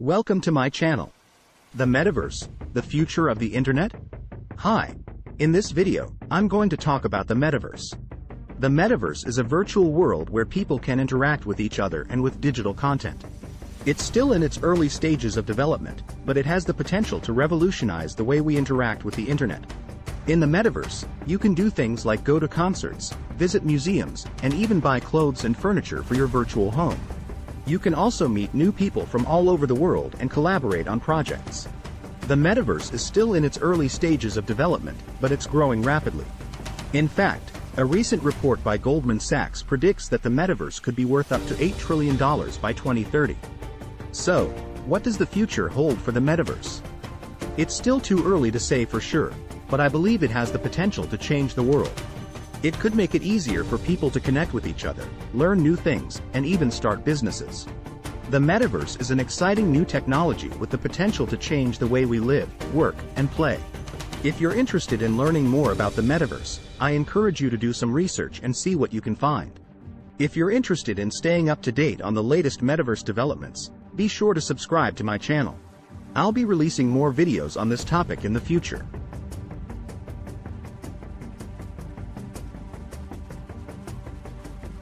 Welcome to my channel. The Metaverse, the future of the internet? Hi. In this video, I'm going to talk about the Metaverse. The Metaverse is a virtual world where people can interact with each other and with digital content. It's still in its early stages of development, but it has the potential to revolutionize the way we interact with the internet. In the Metaverse, you can do things like go to concerts, visit museums, and even buy clothes and furniture for your virtual home. You can also meet new people from all over the world and collaborate on projects. The Metaverse is still in its early stages of development, but it's growing rapidly. In fact, a recent report by Goldman Sachs predicts that the Metaverse could be worth up to $8 trillion by 2030. So, what does the future hold for the Metaverse? It's still too early to say for sure, but I believe it has the potential to change the world. It could make it easier for people to connect with each other, learn new things, and even start businesses. The Metaverse is an exciting new technology with the potential to change the way we live, work, and play. If you're interested in learning more about the Metaverse, I encourage you to do some research and see what you can find. If you're interested in staying up to date on the latest Metaverse developments, be sure to subscribe to my channel. I'll be releasing more videos on this topic in the future.